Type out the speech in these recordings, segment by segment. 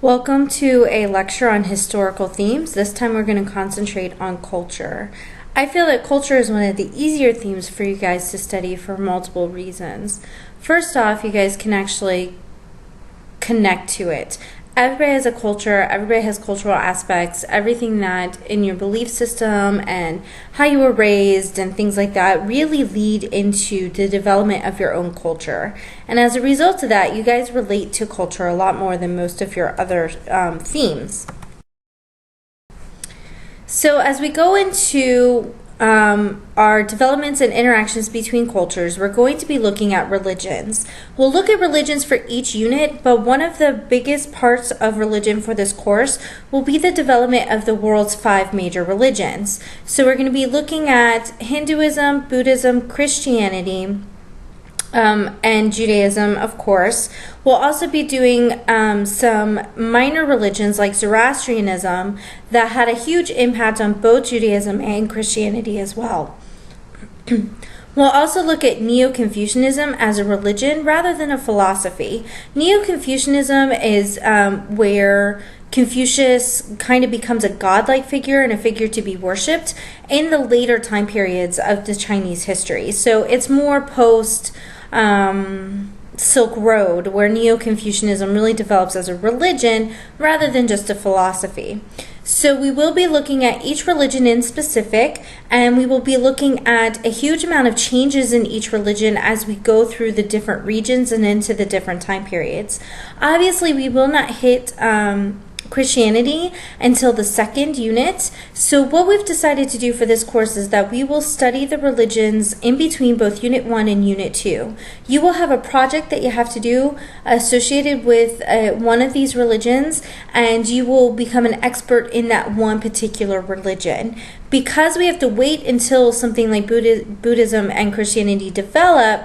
Welcome to a lecture on historical themes. This time we're going to concentrate on culture. I feel that culture is one of the easier themes for you guys to study for multiple reasons. First off, you guys can actually connect to it. Everybody has a culture, everybody has cultural aspects, everything that in your belief system and how you were raised and things like that really lead into the development of your own culture. And as a result of that, you guys relate to culture a lot more than most of your other themes. So as we go into our developments and interactions between cultures, we're going to be looking at religions. We'll look at religions for each unit, but one of the biggest parts of religion for this course will be the development of the world's 5 major religions. So we're going to be looking at Hinduism, Buddhism, Christianity, and Judaism, of course. We'll also be doing some minor religions like Zoroastrianism that had a huge impact on both Judaism and Christianity as well. We'll also look at Neo-Confucianism as a religion rather than a philosophy. Neo-Confucianism is where Confucius kind of becomes a godlike figure and a figure to be worshipped in the later time periods of the Chinese history. So it's more post Silk Road, where Neo-Confucianism really develops as a religion rather than just a philosophy. So we will be looking at each religion in specific, and we will be looking at a huge amount of changes in each religion as we go through the different regions and into the different time periods. Obviously, we will not hit Christianity until the second unit. So what we've decided to do for this course is that we will study the religions in between both Unit 1 and Unit 2. You will have a project that you have to do associated with one of these religions, and you will become an expert in that one particular religion. Because we have to wait until something like Buddhism and Christianity develop,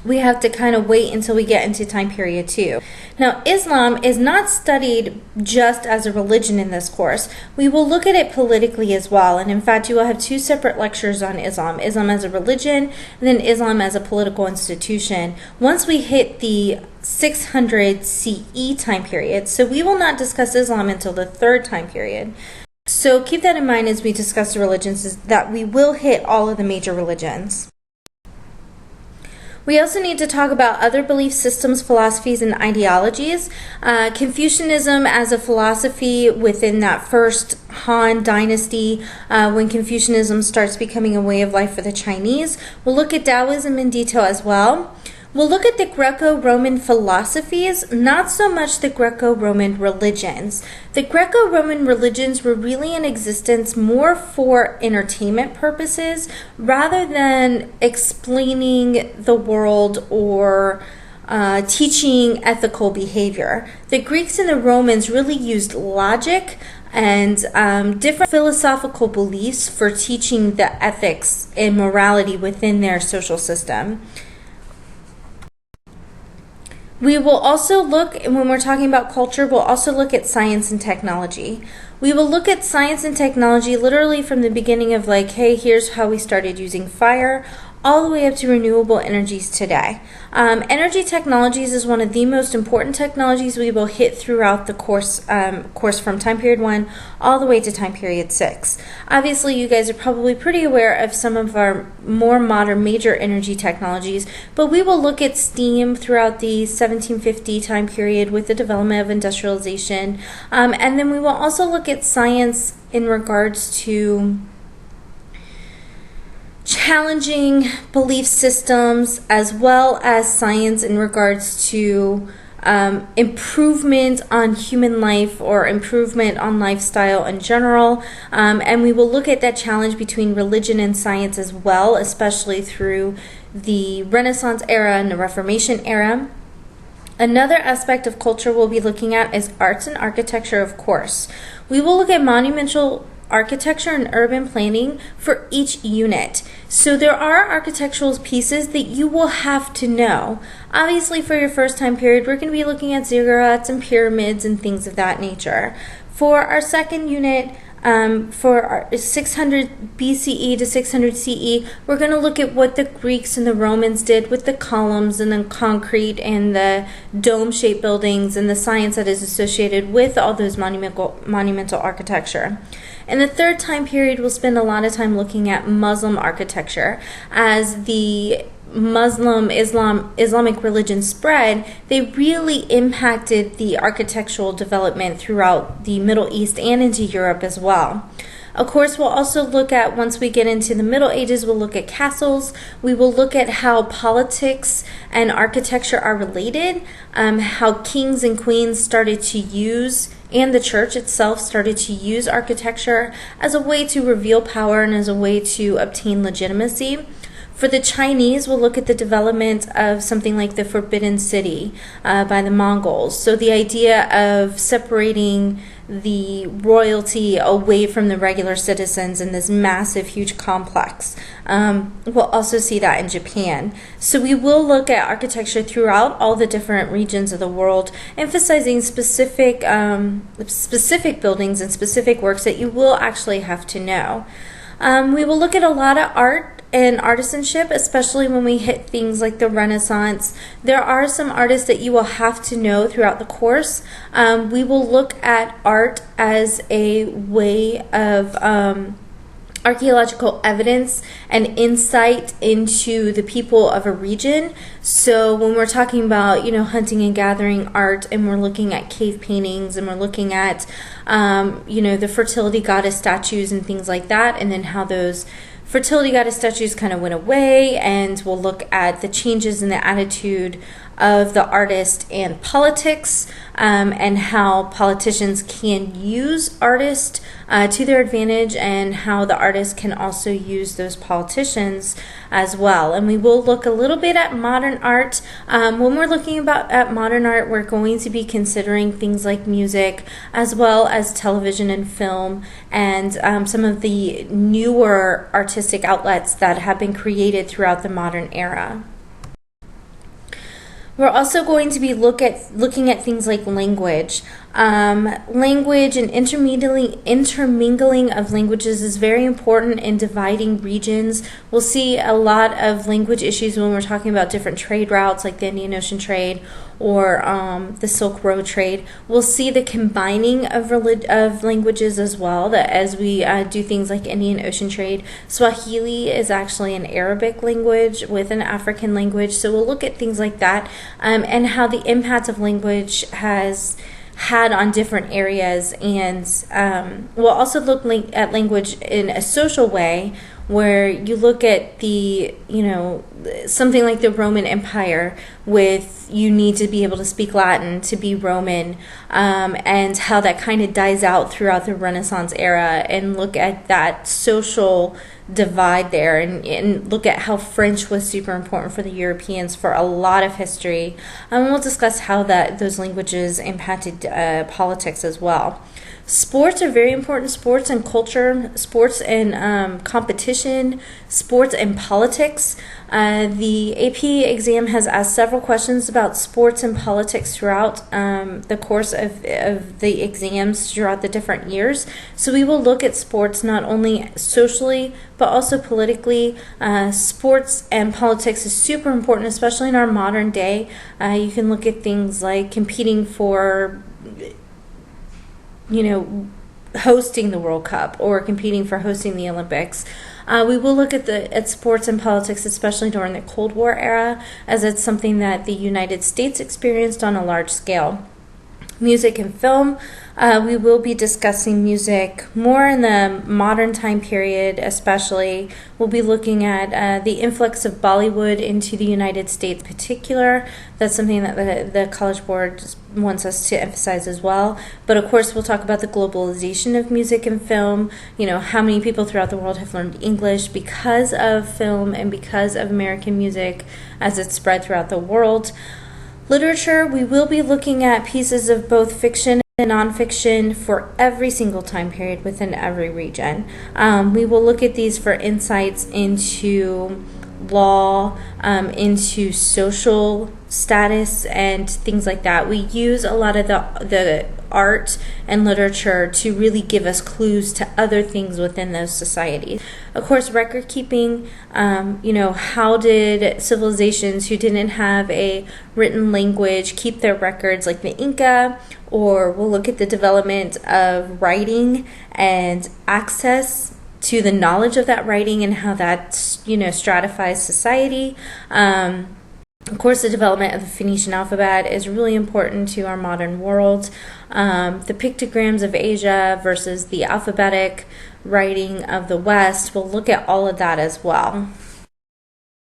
we have to kind of wait until we get into time period 2. Now, Islam is not studied just as a religion in this course. We will look at it politically as well, and in fact, you will have 2 separate lectures on Islam. Islam as a religion, and then Islam as a political institution, once we hit the 600 CE time period. So we will not discuss Islam until the 3rd time period. So keep that in mind as we discuss the religions, is that we will hit all of the major religions. We also need to talk about other belief systems, philosophies, and ideologies. Confucianism as a philosophy within that first Han dynasty, when Confucianism starts becoming a way of life for the Chinese. We'll look at Taoism in detail as well. We'll look at the Greco-Roman philosophies, not so much the Greco-Roman religions. The Greco-Roman religions were really in existence more for entertainment purposes rather than explaining the world or teaching ethical behavior. The Greeks and the Romans really used logic and different philosophical beliefs for teaching the ethics and morality within their social system. We will also look, when we're talking about culture, we'll also look at science and technology. We will look at science and technology literally from the beginning of like, hey, here's how we started using fire, all the way up to renewable energies today. Energy technologies is one of the most important technologies we will hit throughout the course from time period 1 all the way to time period 6. Obviously, you guys are probably pretty aware of some of our more modern major energy technologies, but we will look at steam throughout the 1750 time period with the development of industrialization, and then we will also look at science in regards to challenging belief systems, as well as science in regards to improvement on human life or improvement on lifestyle in general. And we will look at that challenge between religion and science as well, especially through the Renaissance era and the Reformation era. Another aspect of culture we'll be looking at is arts and architecture, of course. We will look at monumental architecture and urban planning for each unit. So there are architectural pieces that you will have to know. Obviously, for your first time period, we're going to be looking at ziggurats and pyramids and things of that nature. For our second unit, For our 600 BCE to 600 CE, we're going to look at what the Greeks and the Romans did with the columns and the concrete and the dome-shaped buildings and the science that is associated with all those monumental architecture. In the third time period, we'll spend a lot of time looking at Muslim architecture. As the Islamic religion spread, they really impacted the architectural development throughout the Middle East and into Europe as well. Of course, we'll also look at, once we get into the Middle Ages, we'll look at castles. We will look at how politics and architecture are related, how kings and queens started to use, and the church itself started to use architecture as a way to reveal power and as a way to obtain legitimacy. For the Chinese, we'll look at the development of something like the Forbidden City by the Mongols. So the idea of separating the royalty away from the regular citizens in this massive, huge complex. We'll also see that in Japan. So we will look at architecture throughout all the different regions of the world, emphasizing specific buildings and specific works that you will actually have to know. We will look at a lot of art and artisanship, especially when we hit things like the Renaissance. There are some artists that you will have to know throughout the course. We will look at art as a way of archaeological evidence and insight into the people of a region. So when we're talking about, hunting and gathering art, and we're looking at cave paintings, and we're looking at, the fertility goddess statues and things like that, and then how those fertility goddess statues kind of went away, and we'll look at the changes in the attitude of the artist and politics, and how politicians can use artists to their advantage, and how the artists can also use those politicians as well. And we will look a little bit at modern art. When we're looking at modern art, we're going to be considering things like music, as well as television and film, and some of the newer artistic outlets that have been created throughout the modern era. We're also going to be looking at things like language. Language and intermingling of languages is very important in dividing regions. We'll see a lot of language issues when we're talking about different trade routes, like the Indian Ocean trade or the Silk Road trade. We'll see the combining of languages as well, that as we do things like Indian Ocean trade. Swahili is actually an Arabic language with an African language, so we'll look at things like that, and how the impact of language has had on different areas. And we'll also look at language in a social way, where you look at the, something like the Roman Empire, with you need to be able to speak Latin to be Roman, and how that kind of dies out throughout the Renaissance era, and look at that social divide there, and look at how French was super important for the Europeans for a lot of history. And we'll discuss how those languages impacted politics as well. Sports are very important. Sports and culture, sports and competition, sports and politics. The AP exam has asked several questions about sports and politics throughout the course of the exams throughout the different years. So we will look at sports not only socially, but also politically. Sports and politics is super important, especially in our modern day. You can look at things like competing for hosting the World Cup, or competing for hosting the Olympics. We will look at sports and politics, especially during the Cold War era, as it's something that the United States experienced on a large scale. Music and film. We will be discussing music more in the modern time period, especially. We'll be looking at the influx of Bollywood into the United States in particular. That's something that the College Board wants us to emphasize as well. But of course, we'll talk about the globalization of music and film, how many people throughout the world have learned English because of film and because of American music as it spread throughout the world. Literature, we will be looking at pieces of both fiction and nonfiction for every single time period within every region. We will look at these for insights into law, into social status and things like that. We use a lot of the art and literature to really give us clues to other things within those societies. Of course, record keeping, how did civilizations who didn't have a written language keep their records, like the Inca? Or we'll look at the development of writing and access to the knowledge of that writing and how that, stratifies society. Of course, the development of the Phoenician alphabet is really important to our modern world. The pictograms of Asia versus the alphabetic writing of the West, we'll look at all of that as well.